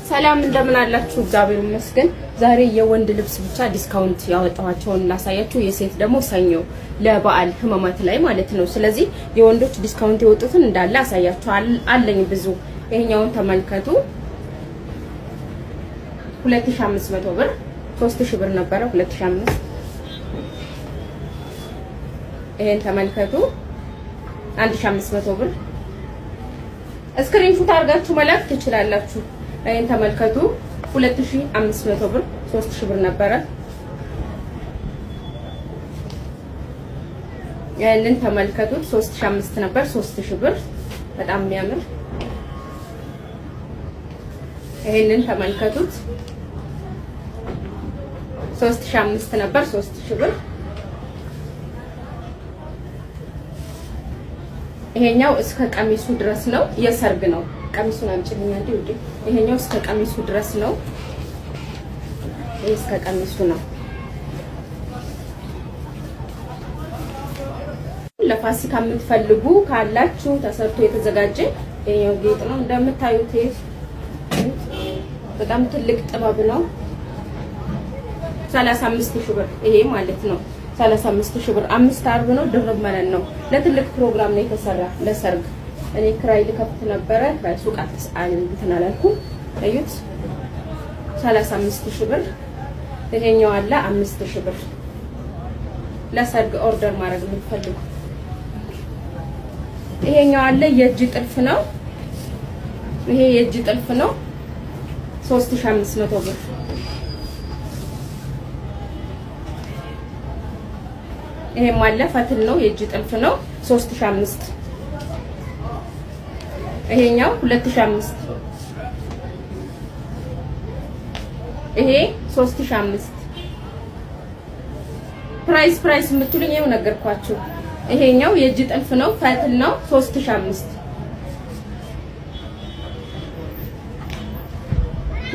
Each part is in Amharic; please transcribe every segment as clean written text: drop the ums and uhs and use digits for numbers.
ሰላም እንደምን አላችሁ? እግዚአብሔር ይመስገን። ዛሬ የወንድ ልብስ ብቻ ዲስካውንት ያወጣኋቸውን ላሳያችሁ። የሴት ደግሞ ሰኞ ለበዓል ህመማት ላይ ማለት ነው። ስለዚህ የወንዶች ዲስካውንት የወጡትን እንዳለ አሳያችሁ አለኝ ብዙ። ይሄኛውን ተመልከቱ። 2500 ብር 3000 ብር ነበረ 2500። ይሄን ተመልከቱ 1500 ብር። ስክሪንሾት አድርጋችሁ መላክ ትችላላችሁ። ይሄን ተመልከቱ 2500 ብር 3000 ብር ነበረ። ይሄንን ተመልከቱት 3500 ነበር 3000 ብር በጣም የሚያምር። ይሄንን ተመልከቱት 3500 ነበር 3000 ብር። ይሄኛው እስከ ቀሚሱ ድረስ ነው፣ የሰርግ ነው። ቀሚሱን አምጪልኝ አንዴ ውዴ። ይሄኛው እስከ ቀሚሱ ድረስ ነው። ይሄ እስከ ቀሚሱ ነው። ለፋሲካ የምትፈልጉ ካላችሁ ተሰርቶ የተዘጋጀ ይሄኛው ጌጥ ነው እንደምታዩት። በጣም ትልቅ ጥበብ ነው። 35000 ብር ይሄ ማለት ነው። 35000 ብር 5 አርብ ነው፣ ድርብ ማለት ነው። ለትልቅ ፕሮግራም ነው የተሰራ ለሰርግ። እኔ ክራይ ልከፍት ነበረ ከሱቅ እንትን አላልኩም። እዩት 35000 ብር። ይሄኛው አለ 5000 ብር። ለሰርግ ኦርደር ማድረግ የምትፈልጉ ይሄኛው አለ። የእጅ ጥልፍ ነው። ይሄ የእጅ ጥልፍ ነው 3500 ብር። ይሄም አለ ፈትል ነው፣ የእጅ ጥልፍ ነው 3500። ይሄኛው 2500። ይሄ 3500። ፕራይስ የምትሉኝ ይሄው ነገርኳችሁ። ይሄኛው የእጅ ጥልፍ ነው ፈትል ነው 3500።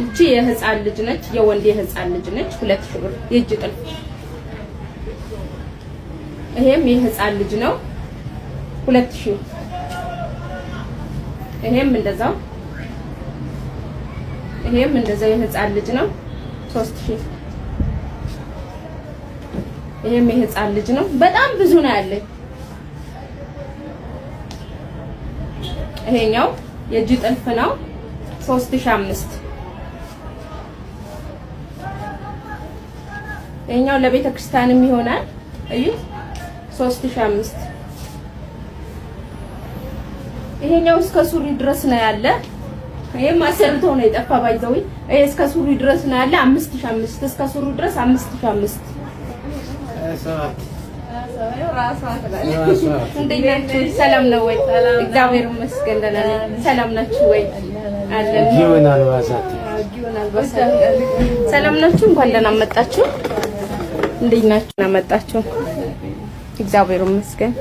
እቺ የህፃን ልጅ ነች፣ የወንድ የህፃን ልጅ ነች 2000 ብር የእጅ ጥልፍ። ይሄም የህፃን ልጅ ነው 2000። ይሄም እንደዛው የህፃን ልጅ ነው 3000። ይሄም የህፃን ልጅ ነው። በጣም ብዙ ነው ያለኝ። ይሄኛው የእጅ ጥልፍ ነው 3500። ይሄኛው ለቤተ ክርስቲያንም ይሆናል። እዩ 3500። ይሄኛው እስከ ሱሪ ድረስ ነው ያለ። ይሄም አሰርቶ ነው የጠፋ ባይዘው። ይሄ እስከ ሱሪ ድረስ ነው ያለ 5500። እስከ ሱሪ ድረስ 5500። እንዴት ናችሁ? ሰላም ነው ወይ? እግዚአብሔር ይመስገን ደህና ነኝ። ሰላም ናችሁ ወይ? አለን። ሰላም ናችሁ? እንኳን ደህና መጣችሁ። እንዴት ናችሁ? መጣችሁ? እግዚአብሔር ይመስገን።